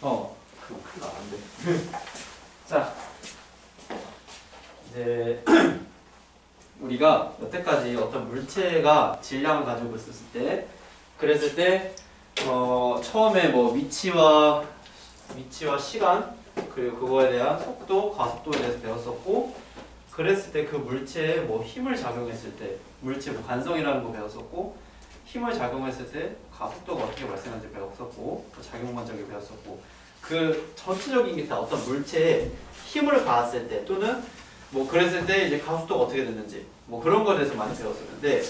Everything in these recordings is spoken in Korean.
그거 큰일 나는데. 자, 이제 우리가 여태까지 어떤 물체가 질량을 가지고 있었을 때, 그랬을 때 처음에 뭐 위치와 시간, 그리고 그거에 대한 속도, 가속도에 대해서 배웠었고, 그랬을 때 그 물체에 뭐 힘을 작용했을 때 물체 뭐 관성이라는 거 배웠었고, 힘을 작용했을 때 가속도가 어떻게 발생하는지 배웠었고, 작용 관적을 배웠었고, 그 전체적인 게 다 어떤 물체에 힘을 가했을 때 또는 뭐 그랬을 때 이제 가속도가 어떻게 됐는지 뭐 그런 거에 대해서 많이 배웠었는데,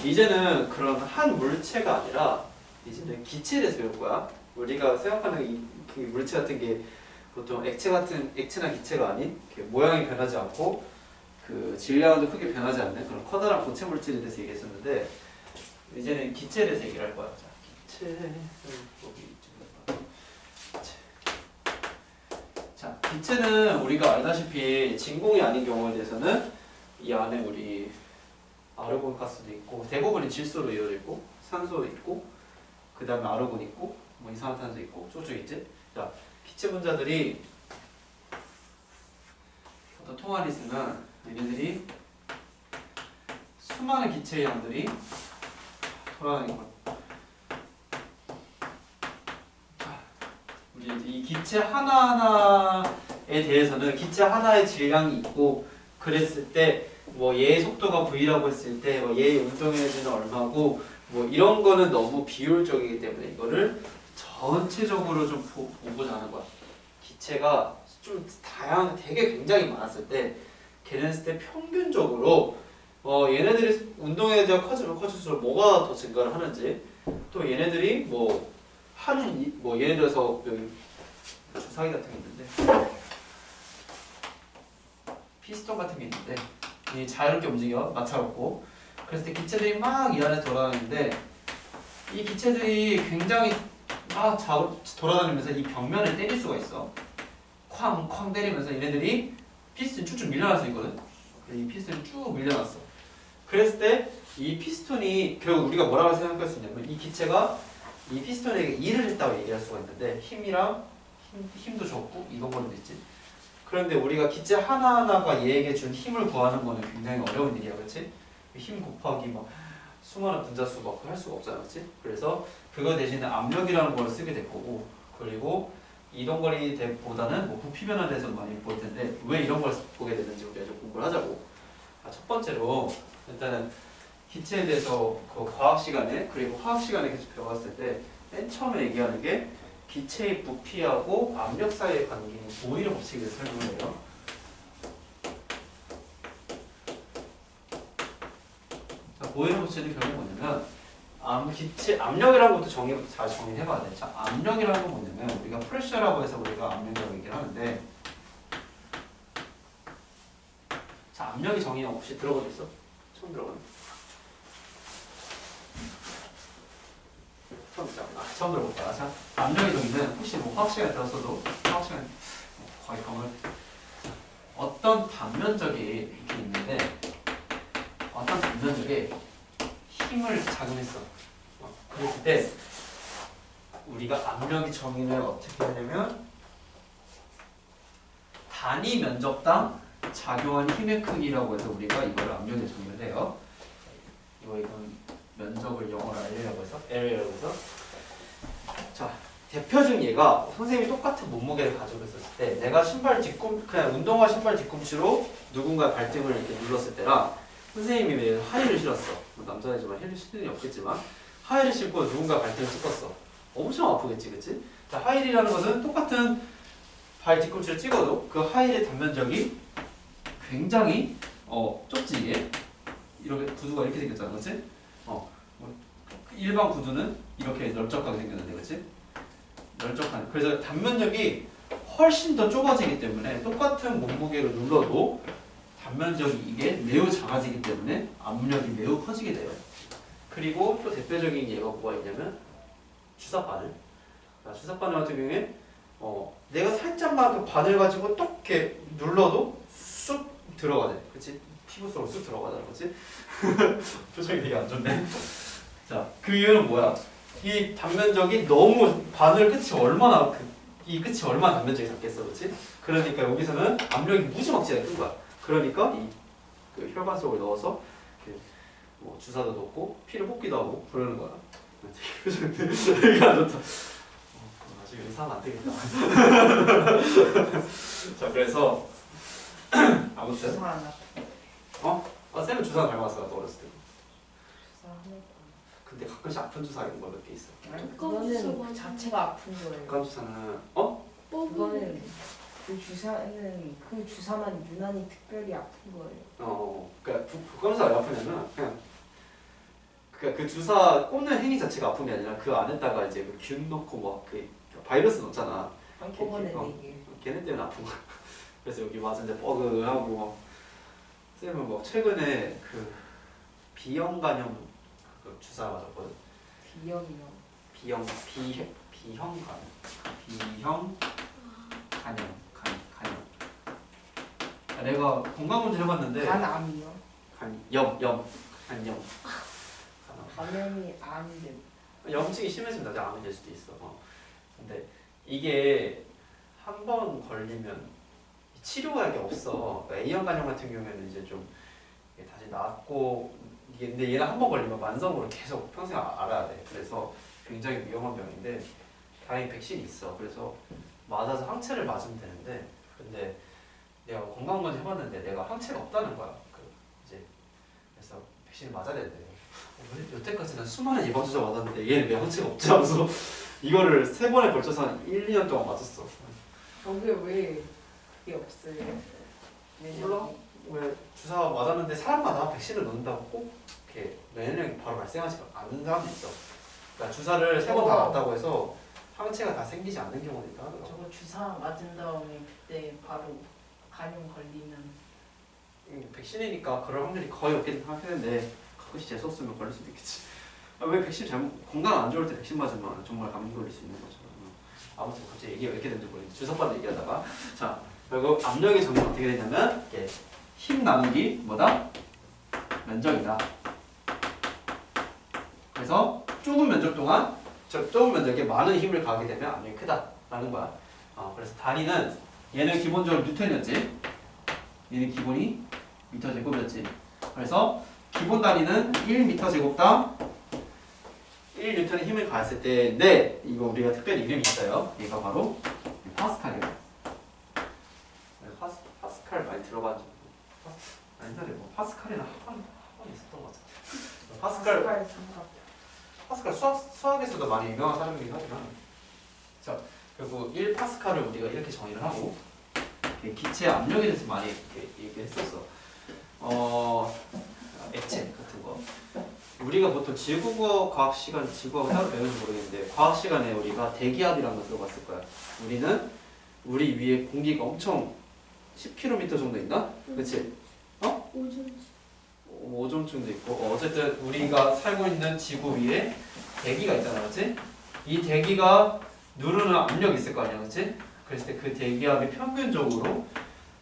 이제는 그런 한 물체가 아니라 이제는 기체에 대해서 배울 거야. 우리가 생각하는 이 물체 같은 게 보통 액체나 기체가 아닌 모양이 변하지 않고 그 질량도 크게 변하지 않는 그런 커다란 고체 물질에 대해서 얘기했었는데, 이제는 기체에 대해서 얘기를 할 거야. 자, 자, 기체는 우리가 알다시피 진공이 아닌 경우에 대해서는 이 안에 우리 아르곤 가스도 있고, 대부분이 질소로 이루어져 있고, 산소 있고, 그 다음에 아르곤 있고, 뭐 이산화탄소 있고, 쭉쭉 있지? 자, 기체 분자들이 어떤 통안이 있으면 얘네들이 수많은 기체의 양들이 돌아다니는 거야. 우리 이 기체 하나하나에 대해서는 기체 하나의 질량이 있고, 그랬을 때 뭐 얘의 속도가 V라고 했을 때 뭐 얘의 운동 에너지는 얼마고 뭐 이런 거는 너무 비효율적이기 때문에 이거를 전체적으로 좀 보고자 하는 거야. 기체가 좀 되게 굉장히 많았을 때, 걔네했을 때 평균적으로 얘네들이 운동 에너지가 커지면 커질수록 뭐가 더 증가를 하는지, 또 얘네들이 뭐 예를 들어서 여기 주사기 같은 게 있는데, 피스톤 같은 게 있는데 이 자유롭게 움직여 마찰없고, 그랬을 때 기체들이 막 이 안에 돌아다니는데, 이 기체들이 굉장히 막 돌아다니면서 이 벽면을 때릴 수가 있어. 쾅쾅 때리면서 얘네들이 피스톤이 쭉쭉 밀려날 수 있거든. 이 피스톤이 쭉 밀려났어. 그랬을 때 이 피스톤이 결국 우리가 뭐라고 생각할 수 있냐면, 이 기체가 이 피스톤에게 일을 했다고 얘기할 수가 있는데, 힘도 줬고 이동 거리도 있지. 그런데 우리가 기체 하나하나가 얘에게 준 힘을 구하는 거는 굉장히 어려운 일이야, 그렇지? 힘 곱하기 막 수많은 분자수 막 할 수가 없잖아, 그렇지? 그래서 그거 대신에 압력이라는 걸 쓰게 될 거고, 그리고 이동거리보다는 뭐 부피 변화에 대해서 많이 볼 텐데, 왜 이런 걸 보게 되는지 우리가 좀 공부를 하자고. 첫 번째로 일단은 기체에 대해서 그 과학 시간에, 그리고 화학 시간에 계속 배워왔을 때 맨 처음에 얘기하는 게 기체의 부피하고 압력 사이의 관계인 보일의 법칙을 설명을 해요. 자, 보일의 법칙은 결국 뭐냐면, 기체 압력이라는 것도 잘 정의해봐야 돼. 자, 압력이라는 건 뭐냐면, 우리가 프레셔라고 해서 우리가 압력이라고 얘기를 하는데, 자, 압력이 정의 혹시 들어본 적 있어? 처음 들어봤네. 처음 들어볼 거야. 자, 압력의 정의는 혹시 뭐 화학 시간에 들었어도 화학 시간 거의 경을, 어떤 단면적이 이렇게 있는데, 어떤 단면적에 힘을 작용했어. 그랬을 때 우리가 압력의 정의를 어떻게 하냐면, 단위 면적당 작용한 힘의 크기라고 해서 우리가 이걸 압력의 정의를 해요. 이건 면적을 영어로 L이라고 해서. 자, 대표적인 예가, 선생님이 똑같은 몸무게를 가지고 있었을 때, 내가 그냥 운동화 신발 뒤꿈치로 누군가의 발등을 이렇게 눌렀을 때랑, 선생님이 왜 하이를 신었어. 남자이지만 힐을 신을 일이 없겠지만, 하이를 신고 누군가 발등을 찍었어. 엄청 아프겠지, 그치? 자, 하이라는 것은 똑같은 발 뒤꿈치를 찍어도 그 하이의 단면적이 굉장히 좁지, 이게. 이렇게 구두가 이렇게 생겼잖아, 그치? 일반 구두는 이렇게 넓적하게 생겼는데, 그치? 넓적한. 그래서 단면적이 훨씬 더 좁아지기 때문에 똑같은 몸무게로 눌러도 단면적이 이게 매우 작아지기 때문에 압력이 매우 커지게 돼요. 그리고 또 대표적인 예가 뭐가 있냐면 주사바늘. 주사바늘 같은 경우에 내가 살짝만 그 바늘 가지고 똑 이렇게 눌러도 쑥 들어가네, 그치? 피부 속으로 쑥 들어가잖아, 그치? 표정이 되게 안 좋네. 자, 그 이유는 뭐야? 이 단면적이 너무 바늘 끝이 얼마나 이 끝이 얼마나 단면적이 작겠어, 그렇지? 그러니까 여기서는 압력이 무지막지하게 큰 거야. 그러니까 그 혈관 속을 넣어서 이렇게 뭐 주사도 넣고 피를 뽑기도 하고 그러는 거야. 이게 안 좋다. 나중에 의사하면 안 되겠다. 자, 그래서 아무튼 주사 하나. 쌤은 주사 닮았어, 나도 어렸을 때. 주사 하나. 근데 가끔씩 아픈 주사 이런 거 몇 개 있어. 아니 그거는 그 자체가 아픈 거예요. 독감 주사는 그거는 그 주사는 그 주사만 유난히 특별히 아픈 거예요. 그러니까 독감 주사가 왜 아프냐면 그냥 그 주사 꽂는 행위 자체가 아픈 게 아니라 그 안에다가 이제 그 균 넣고 뭐 그 바이러스 넣잖아. 한꺼번에 이게. 걔네 때문에 아픈 거야. 그래서 여기 맞은데 뻐근하고 쌤은 뭐 최근에 그 비형 간염 그 주사 맞았거든. 비염이요. 비형 간염. 내가 건강검진 해봤는데 간암이요. 간염. 감염이 암인데. 염증이 심해지면 나중에 암이 될 수도 있어. 근데 이게 한 번 걸리면 치료약이 없어. 그러니까 A형 간염 같은 경우에는 이제 좀 이게 다시 낫고 근데 얘는 한 번 걸리면 만성으로 계속 평생 알아야 돼. 그래서 굉장히 위험한 병인데 다행히 백신이 있어. 그래서 맞아서 항체를 맞으면 되는데 근데 내가 건강검진 해봤는데 내가 항체가 없다는 거야. 그래서 백신을 맞아야 된대. 여태까지는 수많은 예방주사 맞았는데 얘는 왜 항체가 없지 하면서 이거를 3번에 걸쳐서 한 1, 2년 동안 맞았어. 저게 왜 그게 없어요? 몰라? 왜 주사 맞았는데 사람마다 백신을 넣는다고 꼭 이렇게 면역력이 바로 발생하지 않는 사람도 있어. 그러니까 주사를 3번 다 맞다고 해서 항체가 다 생기지 않는 경우도 있다 하더라고. 저거 주사 맞은 다음에 그때 바로 간염 걸리면 백신이니까 그럴 확률이 거의 없긴 하겠는데 가끔씩 재수없으면 걸릴 수도 있겠지. 왜 백신 건강 안 좋을 때 백신 맞으면 정말 감기 걸릴 수 있는 거죠. 아무튼 갑자기 얘기가 왜 이렇게 된지 모르겠는데 주사바도 얘기하다가 자 결국 압력의 정의는 어떻게 되냐면 이렇게 힘 나누기 뭐다? 면적이다. 그래서 좁은 면적 동안 좁은 면적에 많은 힘을 가하게 되면 압력이 크다라는 거야. 그래서 단위는 얘는 기본적으로 뉴턴이었지. 얘는 기본이 미터 제곱이었지. 그래서 기본 단위는 1m 제곱당 1N의 힘을 가했을 때인데 이거 우리가 특별히 이름이 있어요. 얘가 바로 파스칼이에요. 파스칼 많이 들어본 적 옛날에 뭐 파스칼이나 학원 있었던 것 같아. 파스칼 수학에서도 많이 유명한 사람이긴 하지만 자 그리고 1파스칼을 우리가 이렇게 정의를 하고 기체 압력에 대해서 많이 이렇게 얘기했었어. 액체 같은 거. 우리가 보통 지구과학 과학 시간, 지구하고 따로 배우는지 모르겠는데 과학 시간에 우리가 대기압이라는 거 들어봤을 거야. 우리 위에 공기가 엄청 10km 정도 있나? 그렇지? 오존층도 있고 어쨌든 우리가 살고 있는 지구 위에 대기가 있잖아, 그렇지? 이 대기가 누르는 압력이 있을 거 아니야, 그렇지? 그랬을 때 그 대기압이 평균적으로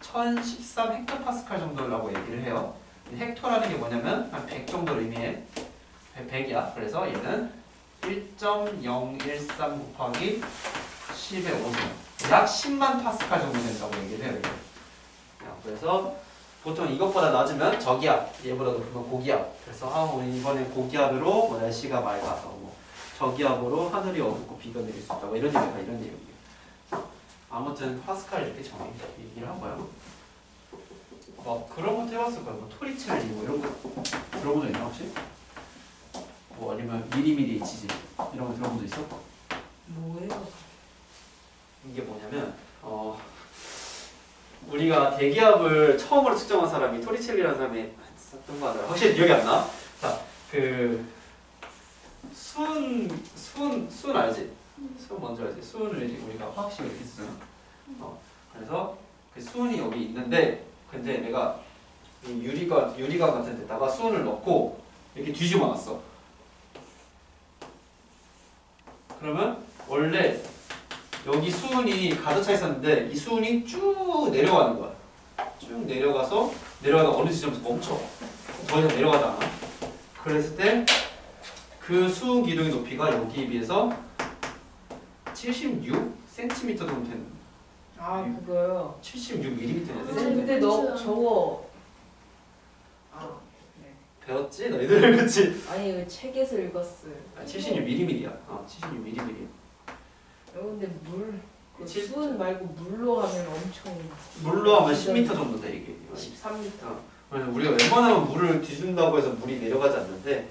1013 헥토파스칼 정도라고 얘기를 해요. 헥토라는 게 뭐냐면 한 100 정도를 의미해. 100이야. 그래서 얘는 1.013 곱하기 10의 5죠. 약 10만 파스칼 정도 된다고 얘기를 해요. 그래서 보통 이것보다 낮으면 저기압, 얘보다 높으면 고기압. 그래서 우리 이번에 고기압으로 뭐 날씨가 맑아서 뭐 저기압으로 하늘이 어둡고 비가 내릴 수 있다. 뭐 이런 얘기예요. 아무튼 파스칼 이렇게 얘기를 한 거야. 막 그런 것도 해봤을 거야. 뭐 토리첼리 뭐 이런 거 들어본 적 있나 혹시? 뭐 아니면 미리미리 HG 이런 거 들어본 적 있어? 뭐예요? 이게 뭐냐면 우리가 대기압을 처음으로 측정한 사람이 토리첼리라는 사람이 했던 거 알아요? 확실히 기억이 안 나? 자, 그 수은 알지? 수은 뭔지 알지? 수은을 이제 우리가 화학식으로 이렇게 쓰잖아. 그래서 그 수은이 여기 있는데 근데 내가 이 유리관 같은 데다가 수은을 넣고 이렇게 뒤집어 놨어. 그러면 원래 여기 수은이 가득 차 있었는데 이 수은이 쭉 내려가는 거야. 쭉 내려가다 어느 지점에서 멈춰. 더 이상 내려가지 않아. 그랬을 때 그 수은 기둥의 높이가 여기에 비해서 76 cm 정도 되는 아 그거요. 76mm냐 선생님 근데 너 저거 아 네. 배웠지? 너희들 그치? 아니 이거 책에서 읽었어요. 76mm야 76mm 근데 그 칠- 수은 말고 물로 하면 엄청 물로 하면 10m 정도 돼 이게 13m. 그래서 우리가 웬만하면 물을 뒤준다고 해서 물이 내려가지 않는데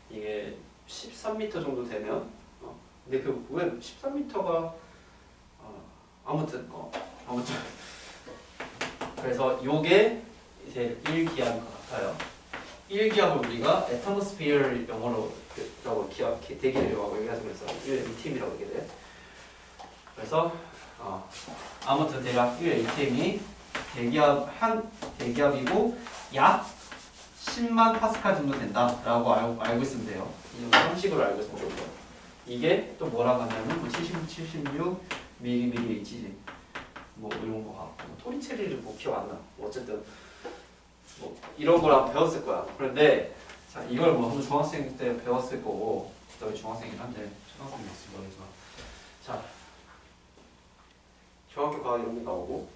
이게 13m 정도 되면 근데 그 왜 13m가 아무튼 그래서 요게 이제 1기압인 것 같아요. 1기압을 우리가 atmosphere 영어로 대기압이라고 얘기하죠. 그래서 1atm이라고 얘기해 돼. 그래서 아무튼 대략 1atm이 대기압이고 약 10만 파스칼 정도 된다라고 알고 있으면 돼요. 이 형식으로 알고 있으면 좋고요. 이게 또 뭐라고 하냐면 뭐 76 mmHg 뭐 이런 거 같고 토리체리를 뭐 기억 안 나. 뭐 어쨌든 뭐 이런 거랑 배웠을 거야. 그런데 자 이걸 뭐 한번 중학생 때 배웠을 거고 너희 중학생이긴 한데 초등학생이 있을 모르겠지만 자 중학교 과학 이런 게 나오고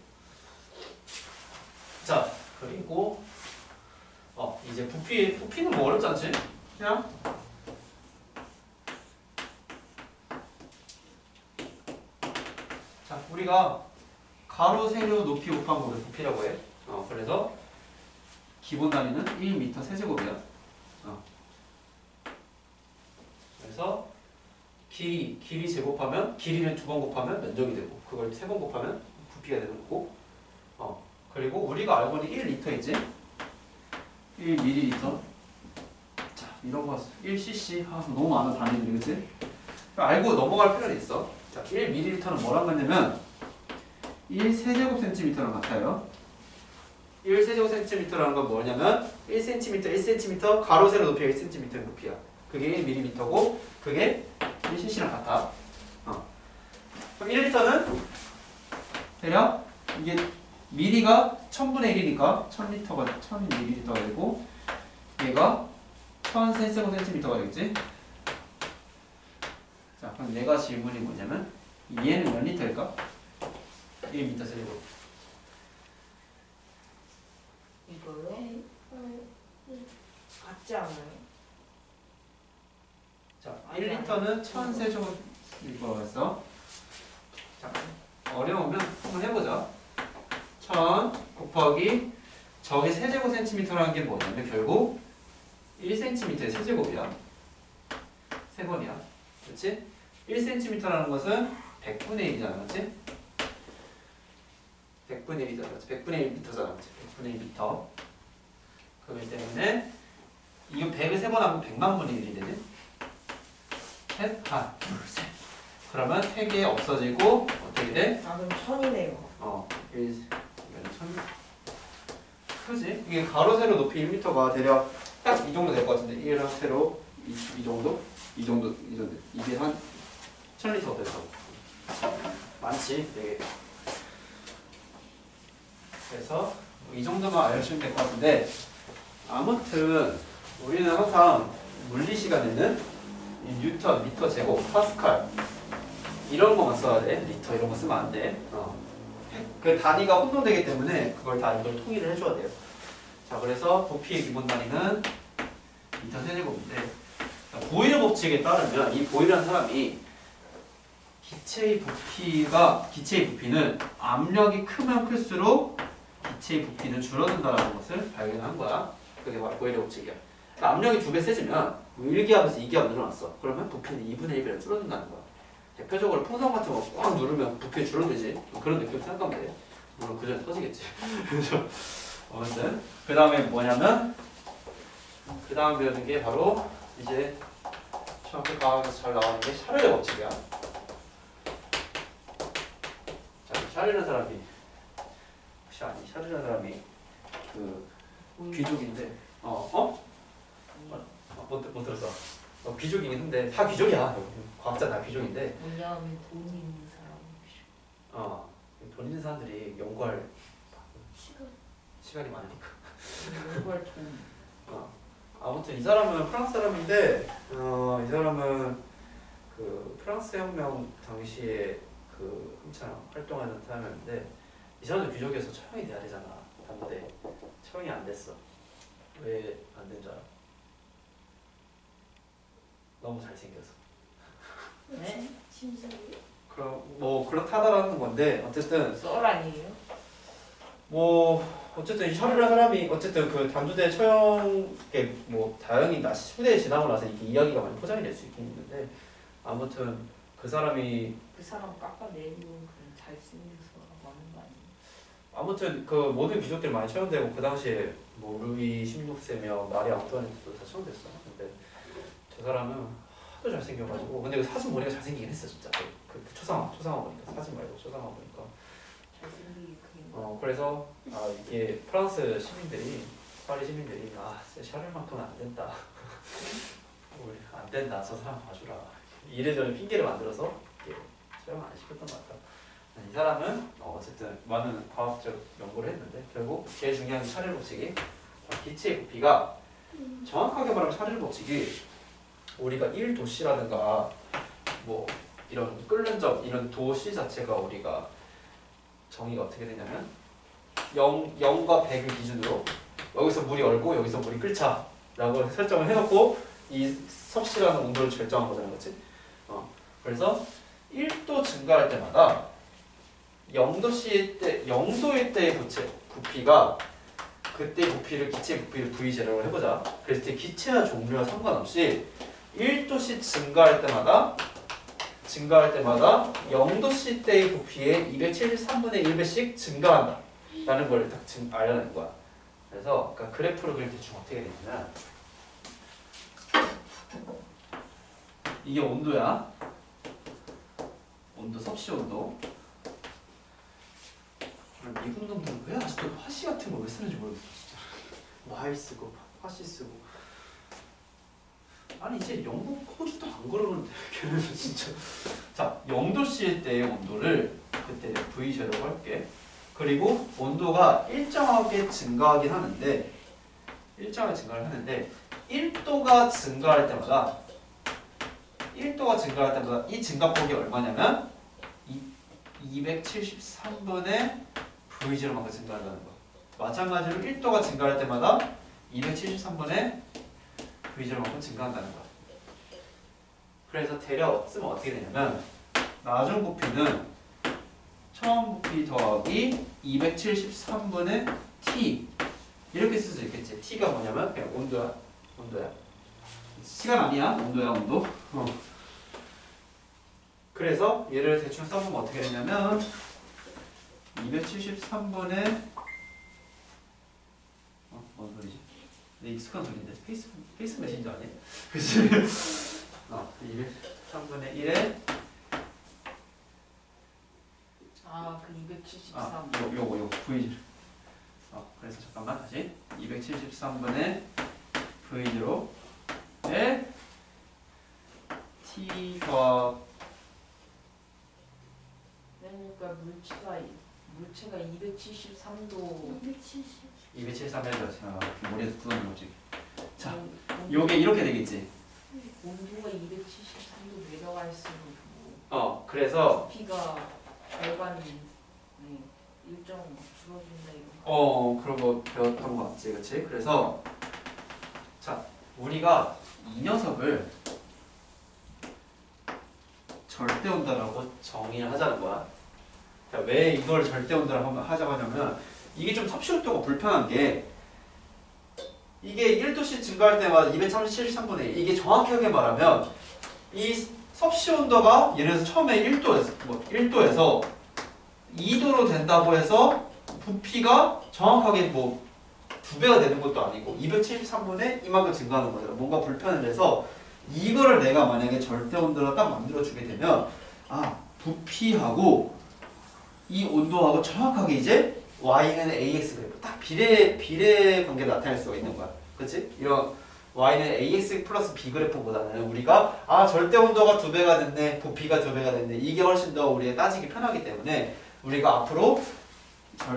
자 그리고 이제 부피는 뭐 어렵지 않지? 그냥 자 우리가 가로 세로 높이 곱한 거를 부피라고 해. 그래서 기본 단위는 1m 세제곱이야. 그래서 길이 제곱하면 길이를 2번 곱하면 면적이 되고 그걸 3번 곱하면 부피가 되는 거고 그리고 우리가 알고 있는 1리터이지 1ml 자 이런 거 1cc 너무 많은 단위들이 그치? 알고 넘어갈 필요는 있어. 자 1ml는 뭐랑 같냐면 1세제곱센티미터랑 같아요. 1세제곱센티미터라는 건 뭐냐면 1cm 가로 세로 높이가 1cm의 높이야. 그게 1mm고 그게 1cc랑 같아. 그럼 1리터는 대략 이게 미리가 1000분의 1이니까 1000리터가 1000ml가 되고 얘가 1000세제곱센티미터가 되겠지? 자 그럼 내가 질문이 뭐냐면 얘는 몇 리터일까? 1m 세제곱 이거요? 같지 않아요? 자 1리터는 1000세제곱 이거 했어. 자 어려우면 한번 해보자. 1000 곱하기 저기 세제곱센티미터라는 게 뭐냐면 결국 1cm의 세제곱이야. 세 번이야. 그렇지? 1cm라는 것은 100분의 1이잖아. 그렇지? 100분의 1이잖아. 그렇지? 100분의 1m잖아. 그렇지? 100분의 1m. 그렇기 때문에 이거 100을 세 번 하면 100만 분의 1이 되지? 셋, 하나, 둘, 셋. 그러면 3개 없어지고 어떻게 돼? 아 그럼 1000이네요. 1, 1000. 크지? 이게 가로 세로 높이 1m가 대략 딱 이 정도 될 것 같은데 1랑 세로 이 정도? 이 정도 이게 한 1000리터 됐어. 많지? 되게. 그래서 이 정도만 알려주시면 될 것 같은데 아무튼 우리는 항상 물리 시간에는 이 뉴턴, 미터 제곱, 파스칼 이런 거만 써야 돼. 리터 이런 거 쓰면 안 돼. 그 단위가 혼동되기 때문에 그걸 다 이걸 통일을 해줘야 돼요. 자 그래서 부피의 기본 단위는 미터 세제곱인데 보일의 법칙에 따르면 이 보일이라는 사람이 기체의 부피는 압력이 크면 클수록 기체의 부피는 줄어든다는 것을 발견한 거야. 그게 바로 보일의 법칙이야. 그러니까 압력이 2배 세지면 1기압에서 2기압 늘어났어. 그러면 부피는 2분의 1배로 줄어든다는 거야. 대표적으로 풍선 같은 거 꽉 누르면 부피 줄어들지. 그런 느낌 생각하면 돼. 물론 그 전에 터지겠지. 그래서 아무튼 그 다음에 뭐냐면 그 다음 배우는 게 바로 이제 중학교 과학에서 잘 나오는 게 샤를의 법칙이야. 자, 샤를이라는 사람이 혹시 아니 샤를이라는 사람이 그 귀족인데 못 들었어. 귀족이긴 한데 다 귀족이야. 과학자 다 귀족인데. 왜냐하면 돈 있는 사람. 돈 있는 사람들이 연구할 시간. 시간이 많으니까. 연구할 돈. 아무튼 이 사람은 프랑스 사람인데 이 사람은 그 프랑스 혁명 당시에 그 한참 활동하는 사람이었는데 이 사람도 귀족이어서 처형이 돼야 되잖아. 반대 처형이 안 됐어. 왜 안 된 줄 알아? 너무 잘생겨서. 네? 그럼 뭐 그렇다라는 건데 어쨌든 썰 아니에요? 뭐 어쨌든 이 샤를라는 사람이 어쨌든 그 단두대 처형에 뭐 다행히 후대에 지나고 나서 이게 이야기가 많이 포장이 될 수 있긴 있는데 아무튼 그 사람이 그 사람 깎아내리고 그냥 잘생겨서 하는 거 아니에요? 아무튼 그 모든 귀족들이 많이 처형되고 그 당시에 뭐 루이 16세며 마리 앙투아네트도 다 처형됐어. 근데 저 사람은 하도 잘생겨가지고 근데 그 사진 보니까 잘생기긴 했어 진짜. 그 초상화 보니까 사진 말고 초상화 보니까. 잘생기게 그린 거. 그래서 이게 프랑스 시민들이 파리 시민들이 샤를만큼은 안 된다. 우리 안 된다. 저 사람 봐주라. 이래저래 핑계를 만들어서 촬영 안 시켰던 것 같다. 이 사람은 어쨌든 많은 과학적 연구를 했는데 결국 제일 중요한 게 샤를 법칙이 기체의 부피가 정확하게 말하면 샤를 법칙이 우리가 1도씨라든가 뭐 이런 끓는 점 이런 도씨 자체가 우리가 정의가 어떻게 되냐면 0과 100을 기준으로 여기서 물이 얼고 여기서 물이 끓자 라고 설정을 해놓고 이 섭씨라는 온도를 결정한 거잖아. 그렇지? 그래서 1도 증가할 때마다 0도일 때의 부피가 그때 부피를 기체 부피를 V0로 해보자. 그랬을 때 기체와 종류와 상관없이 1도씩 증가할 때마다 0도씨 때의 부피의 273분의 1배씩 증가한다 라는 걸 딱 알려낸 거야. 그래서 그러니까 그래프를 그릴 때 대충 어떻게 되냐면 이게 온도야. 온도, 섭씨 온도. 미국 놈들은 왜 아직도 화씨 같은 걸 왜 쓰는지 모르겠어 진짜. Y 쓰고 화씨 쓰고. 아니 이제 영국, 호주도 안 그러는데 걔네는 진짜. 자, 0도씨일 때의 온도를 그때 V0라고 할게. 그리고 온도가 일정하게 증가하긴 하는데 1도가 증가할 때마다 이 증가폭이 얼마냐면 273분의 V0만큼 증가한다는 거. 마찬가지로 1도가 증가할 때마다 273분의 V0만큼 증가한다는 거야. 그래서 대략 쓰면 어떻게 되냐면 나중 부피는 처음 부피 더하기 273분의 T 이렇게 쓸 수 있겠지. T가 뭐냐면 그냥 온도야. 시간 아니야. 온도야. 그래서 얘를 대충 써보면 어떻게 되냐면 273분의 뭔 소리지? 내 익숙한 소리인데 페이스 메신저 아니야? 그치? 203분의 1에 그 273. 요거 V0. 그래서 잠깐만 다시 273분의 V0에 T 더하기 그러니까 물체가 273도 273에 머리에서 굳어있는 거지. 자, 요게 이렇게 되겠지. 온도가 273도 내려갈수록 그래서 부피가 절반이 일정 줄어든다 이거. 그런 거 배웠던 거 같지, 그렇지? 그래서 자, 우리가 이 녀석을 절대 온도라고 정의를 하자는 거야. 자, 왜 이걸 절대 온도라고 하자고 하냐면 이게 좀 섭씨 온도가 불편한 게 이게 1도씩 증가할 때마다 273분의 1 이게 정확하게 말하면 이 섭씨 온도가 예를 들어서 처음에 1도에서 2도로 된다고 해서 부피가 정확하게 2배가 되는 것도 아니고 273분의 이만큼 증가하는 거잖아. 뭔가 불편을 해서 이거를 내가 만약에 절대 온도로 딱 만들어 주게 되면 부피하고 이 온도하고 정확하게 이제 y는 ax 그래프 딱 비례 관계를 나타낼 수가 있는 거야. 그렇지? 이런 y는 ax 플러스 b 그래프보다는 우리가 절대 온도가 2배가 됐네, 부피가 2배가 됐네, 이게 훨씬 더 우리가 따지기 편하기 때문에 우리가 앞으로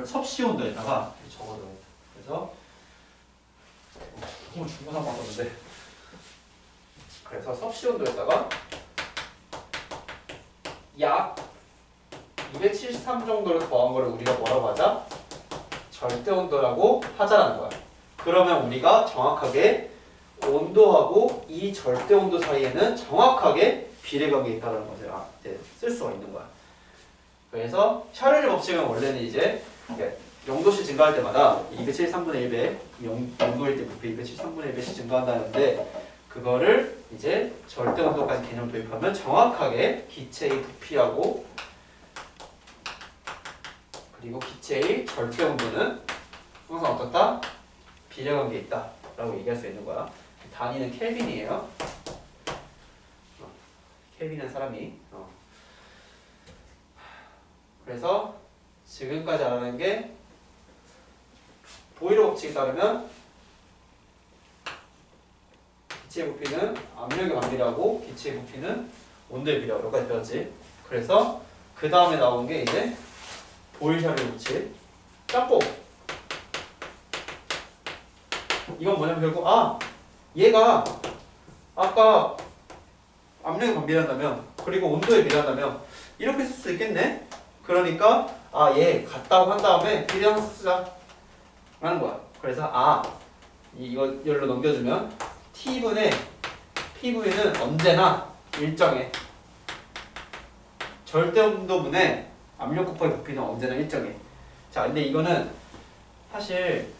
섭씨 온도에다가 적어둬야 돼. 그래서 너무 중요한 거 같았는데 그래서 섭씨 온도에다가 약 273 정도를 더한 거를 우리가 뭐라고 하자? 절대 온도라고 하자라는 거야. 그러면 우리가 정확하게 온도하고 이 절대 온도 사이에는 정확하게 비례관계가 있다는 것을 이제 쓸 수가 있는 거야. 그래서 샤를의 법칙은 원래는 이제 0도씩 증가할 때마다 273분의 1배 0도일 때 부피 273분의 1배씩 증가한다는데 그거를 이제 절대 온도까지 개념 도입하면 정확하게 기체의 부피하고 그리고 기체의 절대 온도는 항상 어떻다? 비례관계에 있다 라고 얘기할 수 있는 거야. 단위는 켈빈이에요. 켈빈은 사람이 그래서 지금까지 알아낸 게 보이러 법칙에 따르면 기체의 부피는 압력에 반비례하고 기체의 부피는 온도에 비례하고 여기까지 배웠지. 그래서 그 다음에 나온 게 이제 보일-샤를의 법칙 짬뽕. 이건 뭐냐면 결국 얘가 아까 압력에 반비례한다면 그리고 온도에 비례한다면 이렇게 쓸 수 있겠네. 그러니까 얘 같다고 한 다음에 비례함수 쓰자 라는 거야. 그래서 이거 열로 넘겨주면 T분의 PV는 언제나 일정해. 절대 온도분의 압력 곱하기 부피는 언제나 일정해. 자, 근데 이거는 사실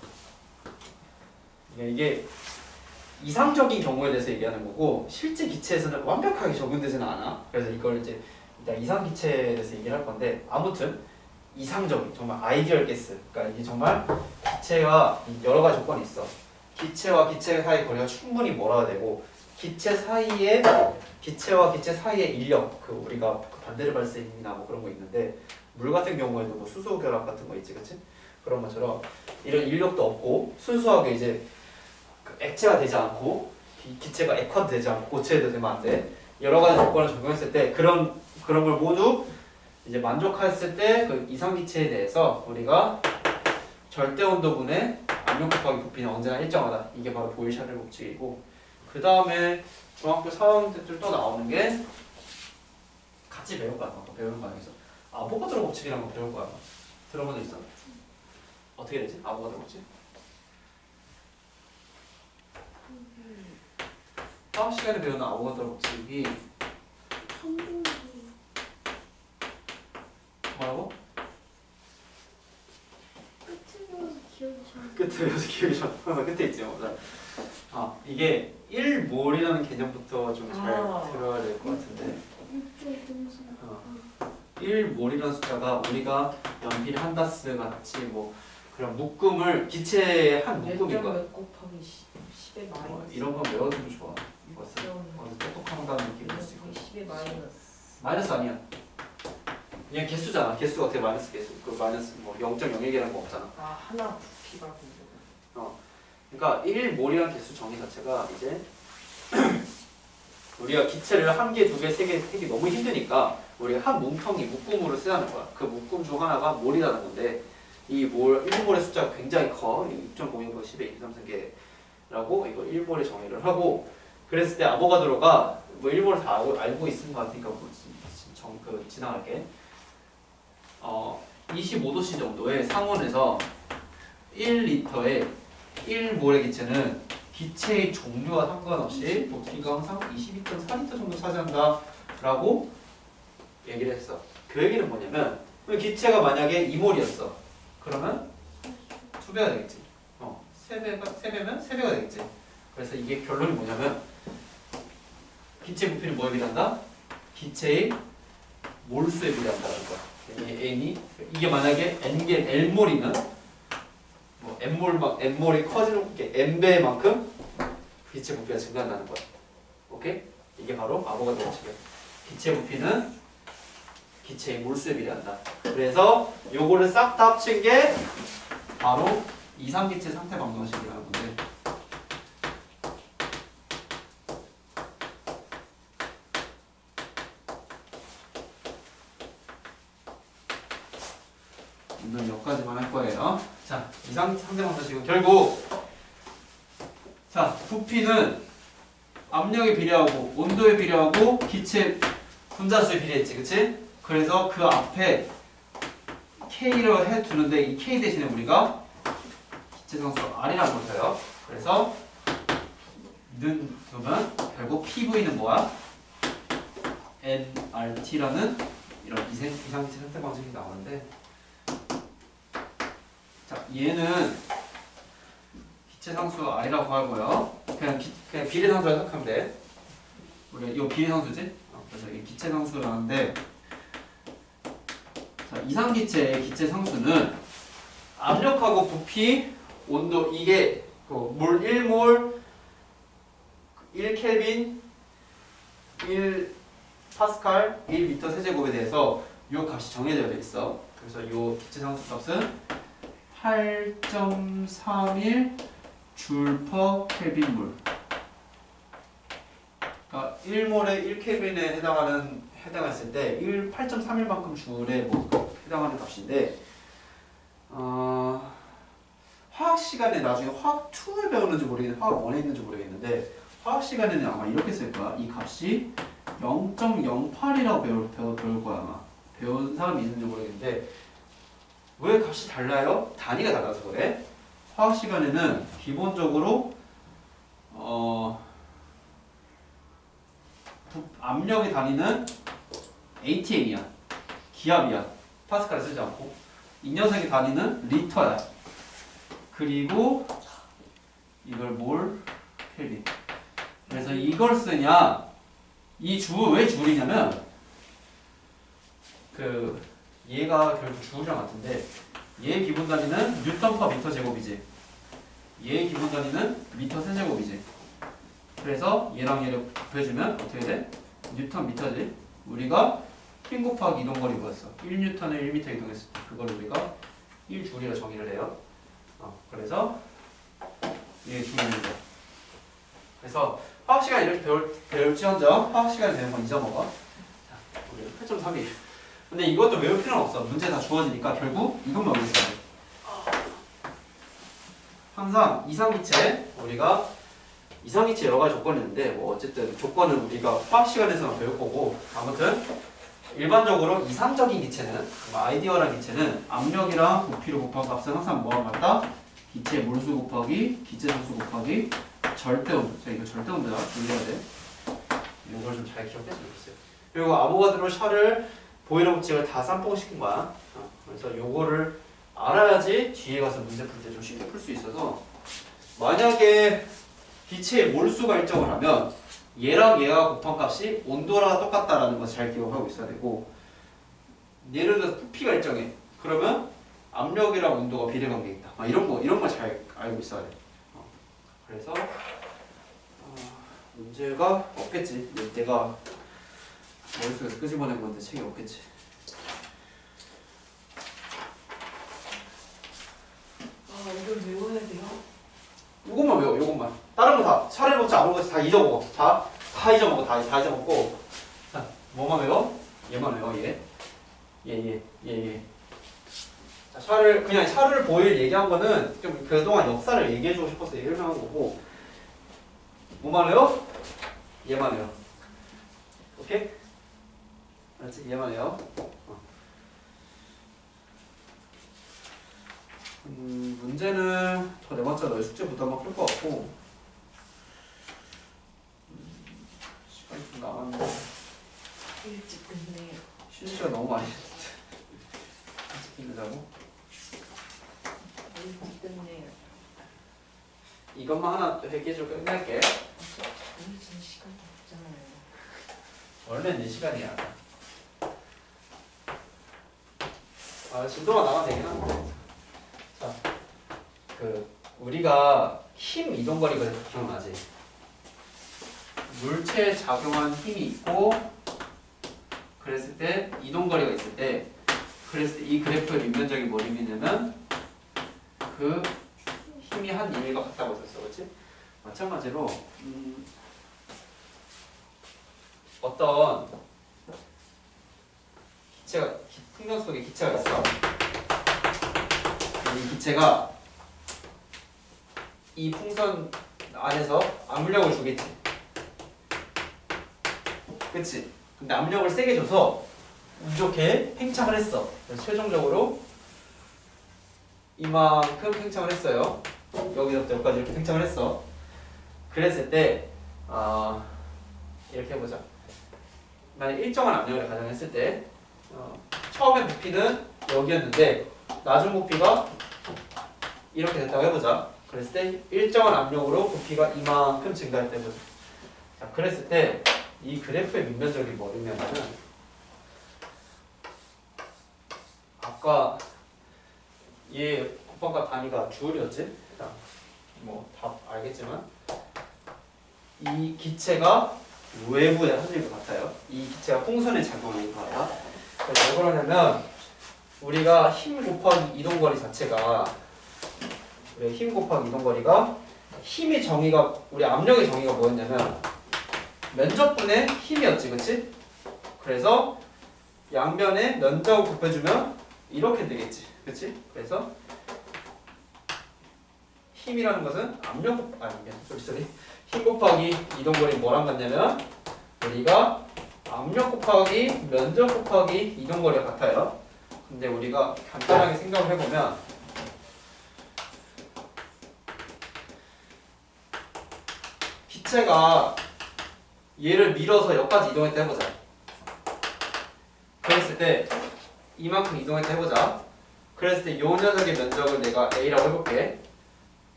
이게 이상적인 경우에 대해서 얘기하는 거고 실제 기체에서는 완벽하게 적용되지는 않아. 그래서 이걸 이제 일단 이상 기체에 대해서 얘기를 할 건데 아무튼 이상적인 정말 아이디얼 케이스. 그러니까 이게 정말 기체와 여러 가지 조건이 있어. 기체와 기체 사이 거리가 충분히 멀어야 되고 기체와 기체 사이의 인력 그 우리가 반대를 발생이나 뭐 그런 거 있는데 물 같은 경우에도 뭐 수소 결합 같은 거 있지, 그치? 그런 것처럼 이런 인력도 없고 순수하게 이제 액체가 되지 않고 기체가 액화도 되지 않고 고체도 되면 안 돼. 여러 가지 조건을 적용했을 때 그런 걸 모두 이제 만족했을 때 그 이상기체에 대해서 우리가 절대 온도분의 압력 곱하기 부피는 언제나 일정하다. 이게 바로 보일-샤를 법칙이고 그 다음에 중학교 4학년 때들 또 나오는 게 같이 배울 거야. 배우는 거 아니겠어? 아보가드로 법칙이라는 거 배울 거야. 들어본 적 있어? 어떻게 되지? 아보가드로 법칙? 다음 시간에 배우는 아보가드로 법칙이 뭐라고? 끝에 배워서 기억이 잘 항상 끝에 있지. 맞아. 이게 1몰이라는 개념부터 좀 잘 들어야 될 것 같은데 1몰이라는 숫자가 우리가 연필 한 다스 같이 뭐 그런 묶음을 기체의 한 묶음인 거야. 곱하기 10의 마이너스 이런 건 외워두면 좋아. 똑똑한다는 느낌이 들 수 있고 10의 마이너스 마이너스 아니야. 그냥 개수잖아. 개수가 어떻게 마이너스 개수? 그 마이너스 뭐 0.01개라는 거 없잖아. 하나 부피가 그러니까 1몰이라는 개수 정의 자체가 이제 우리가 기체를 한 개, 두 개, 세 개 하기 너무 힘드니까 우리가 한 뭉텅이 묶음으로 쓰자는 거야. 그 묶음 중 하나가 몰이라는 건데 이 몰, 1몰의 숫자가 굉장히 커. 6.0 10의 23세계라고 이거 1몰의 정의를 하고 그랬을 때 아보가드로가 뭐 1몰을 다 알고 있는 것 같으니까 뭐 지나갈게. 25도씨 정도의 상온에서 1리터의 1몰의 기체는 기체의 종류와 상관없이 부피가 항상 22.4리터 정도 차지한다 라고 얘기를 했어. 그 얘기는 뭐냐면 기체가 만약에 2몰이었어. 그러면 2배가 되겠지. 3배면 3배가 되겠지. 그래서 이게 결론이 뭐냐면 기체 부피는 뭐에 비례한다? 기체의 몰수에 비례한다는 거야. 이게 만약에 N몰이면 뭐 N몰이 커지는 게 N배만큼 기체 부피가 증가한다는 거야. 오케이? 이게 바로 아보가드로 법칙이야. 기체 부피는 기체의 몰수에 비례한다. 그래서 요거를 싹 다 합친 게 바로 이상기체 상태 방정식이라는 건데 오늘 여기까지만 할 거예요. 자, 이상 상태 방정식은 결국 자, 부피는 압력에 비례하고 온도에 비례하고 기체 분자수에 비례했지, 그치? 그래서 그 앞에 K로 해두는데 이 K 대신에 우리가 기체 상수 R이라는 걸 써요. 그래서 는 두면 결국 PV는 뭐야? nRT라는 이런 이상기체 선택 방식이 나오는데, 자 얘는 기체 상수 R이라고 하고요. 그냥 비례 상수라 생각하면 돼. 우리 이거 비례 상수지? 그래서 이게 기체 상수라는데, 자 이상기체의 기체 상수는 압력하고 부피, 온도, 이게 물 1몰 1켈빈 1파스칼 1m 세제곱에 대해서 이 값이 정해져 있어. 그래서 이 기체 상수 값은 8.31 줄 퍼 켈빈물. 그러니까 1몰에 1켈빈에 해당했을 때 8.31만큼 줄에 뭐 해당하는 값인데, 화학 시간에 나중에 화학 2를 배우는지 모르겠는데 화학 1에 있는지 모르겠는데 화학 시간에는 아마 이렇게 쓸 거야. 이 값이 0.08이라고 배울 거야 아마. 배운 사람이 있는지 모르겠는데 왜 값이 달라요? 단위가 달라서 그래. 화학 시간에는 기본적으로 압력의 단위는 ATM이야. 기압이야. 파스칼 쓰지 않고. 이 녀석의 단위는 리터야. 그리고 이걸 몰 켈빈. 그래서 이걸 쓰냐? 이 왜 줄이냐면 얘가 결국 줄이랑 같은데 얘의 기본 단위는 뉴턴 퍼 미터 제곱이지. 얘의 기본 단위는 미터 세제곱이지. 그래서 얘랑 얘를 곱해주면 어떻게 돼? 뉴턴 미터지. 우리가 힘 곱하기 이동거리 뭐였어? 1뉴턴에 1미터 이동했을 때 그걸 우리가 1줄이라 정의를 해요. 그래서 얘 줄입니다. 그래서 화학 시간 이렇게 배울지언정 화학 시간에 되는 건 잊어먹어. 자, 우리 8.31. 근데 이것도 외울 필요는 없어. 문제 다 주어지니까 결국 이것만 외우면 돼. 항상 이상기체, 우리가 이상기체 여러 가지 조건이 있는데 뭐 어쨌든 조건은 우리가 화학 시간에서만 배울 거고, 아무튼 일반적으로 이상적인 기체는, 아이디어란 기체는 압력이랑 부피로 곱한 값은 항상 뭐와 같다? 기체 몰수 곱하기 기체 상수 곱하기 절대온도. 자 이거 절대온도야. 돌려야 돼. 이걸 좀 잘 기억했으면 좋겠어요. 그리고 아보가드로 샤를 보이러 법칙을 다 쌈뽕 시킨 거야. 그래서 요거를 알아야지 뒤에 가서 문제 풀 때 좀 쉽게 풀 수 있어서, 만약에 기체의 몰수가 일정을 하면 얘랑 얘가 곱한 값이 온도랑 똑같다라는 것을 잘 기억하고 있어야 되고, 예를 들어서 부피가 일정해. 그러면 압력이랑 온도가 비례관계에 있다. 이런 걸 잘 알고 있어야 돼. 그래서 문제가 없겠지. 내가 머릿속에서 끄집어낸 건데 책이 없겠지. 이걸 외워야 돼요? 이것만 외워. 이것만. 다른 거 다 차례 법칙 아무것도 다 잊어먹어. 다 잊어먹어. 다 잊어먹고. 자, 뭐만 외워? 얘만 외워. 얘. 자, 샤를 보일 얘기한 거는 좀 그동안 역사를 얘기해주고 싶어서 얘기를 한 거고, 뭐만 외워? 얘만 외워. 오케이? 알았지? 얘만 외워. 문제는 더 내봤자 너의 숙제 부담만 클 것 같고, 시간이 좀 남았는데 일찍 끝내요. 쉬는 시간 너무 많이 했는데 일찍 끝내자고? 일찍 끝내요. 이것만 하나 회계해주고 끝낼게. 오늘 지금 시간이 없잖아요. 원래 4시간이야. 진도가 나가면 되긴 한데. 자, 우리가 힘 이동거리가 기억나지? 물체에 작용한 힘이 있고, 그랬을 때 이동거리가 있을 때, 그랬을 때 이 그래프의 윗면적이 뭘 의미냐면 그 힘이 한 일과 같다고 했었어, 그렇지? 마찬가지로 어떤 기체가, 풍경 속에 기체가 있어. 이 기체가 이 풍선 안에서 압력을 주겠지. 그치? 근데 압력을 세게 줘서 이렇게 팽창을 했어. 그래서 최종적으로 이만큼 팽창을 했어요. 여기서부터 여기까지 이렇게 팽창을 했어. 그랬을 때 이렇게 해보자. 만약 일정한 압력을 가정했을 때 처음에 부피는 여기였는데 나중 부피가 이렇게 됐다고 해보자. 그랬을 때 일정한 압력으로 부피가 이만큼 증가했다 해보자. 자, 그랬을 때 이 그래프의 밑면적이 뭐냐면은 아까 얘 곱함과 단위가 주울이었지? 뭐 답 알겠지만 이 기체가 외부에 합릴 것 같아요. 이 기체가 풍선에 작용하는 거야. 그래서 왜 그러냐면 우리가 힘 곱하기 이동거리 자체가 힘 곱하기 이동거리가 힘의 정의가 우리 압력의 정의가 뭐였냐면 면적분의 힘이었지, 그치? 그래서 양변에 면적을 곱해주면 이렇게 되겠지, 그치? 그래서 힘이라는 것은 힘 곱하기 이동거리 뭐랑 같냐면 우리가 압력 곱하기 면적 곱하기 이동거리가 같아요. 근데 우리가 간단하게 생각을 해보면 기체가 얘를 밀어서 여기까지 이동했다 해보자. 그랬을 때 이만큼 이동했다 해보자. 그랬을 때 요 녀석의 면적을 내가 A라고 해볼게.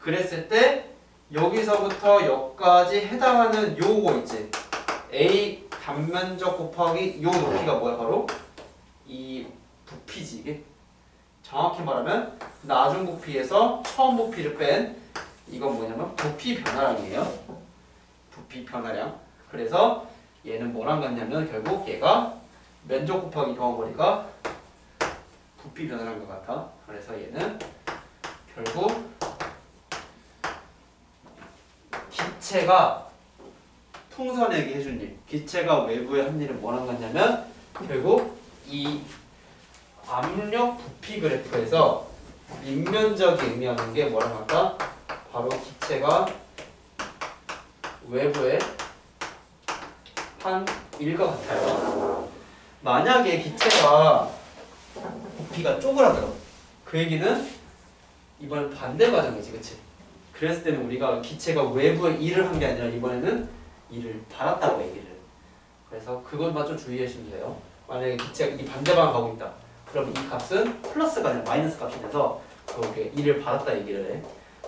그랬을 때 여기서부터 여기까지 해당하는 요거 있지. A 단면적 곱하기 요 높이가 뭐야? 바로 이 부피지 이게. 정확히 말하면 나중 부피에서 처음 부피를 뺀 이건 뭐냐면 부피 변화량이에요. 부피 변화량. 그래서 얘는 뭐랑 같냐면 결국 얘가 면적 곱하기 이동한 거리가 부피 변화량과 같아. 그래서 얘는 결국 기체가 풍선에게 해준 일, 기체가 외부에 한 일은 뭐랑 같냐면 결국 이 압력 부피 그래프에서 밑면적이 의미하는 게 뭐랑 같다? 바로 기체가 외부에 한 일과 같아요. 만약에 기체가 부피가 쪼그라들어. 그 얘기는 이번엔 반대 과정이지, 그치? 그랬을 때는 우리가 기체가 외부에 일을 한 게 아니라 이번에는 일을 받았다고 얘기를 해요. 그래서 그것만 좀 주의해 주시면 돼요. 만약에 기체가 이 반대방향 가고 있다. 그럼 이 값은 플러스가 아니라 마이너스 값이 돼서 그렇게 일을 받았다 얘기를 해.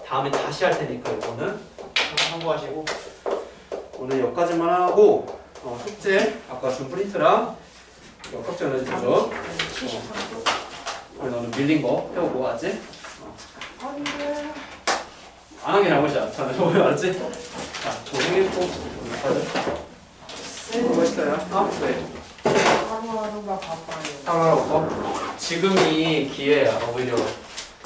다음에 다시 할 테니까 이거는 참고하시고 오늘 여기까지만 하고 숙제 아까 준 프린트랑 역학적 에너지 조절 73도. 너는 밀린 거 해오고 알았지? 안돼. 안 하긴 하고 있자. 자, 뭐 알았지? 자, 조정했고 뭐 했어요? 네. 하루하루가 바빠요. 하나라고 지금이 기회야. 오히려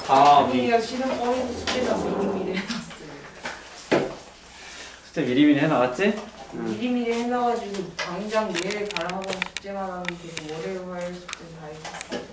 다음이 우리가 실은 어린 숙제가 미리미리 해놨어요. 숙제 미리미리 해나갔지? 미리미리 해놔가지고 당장 내일 가라 하던 숙제만 하면 되고 월요일 화요일 숙제 다 했었어요.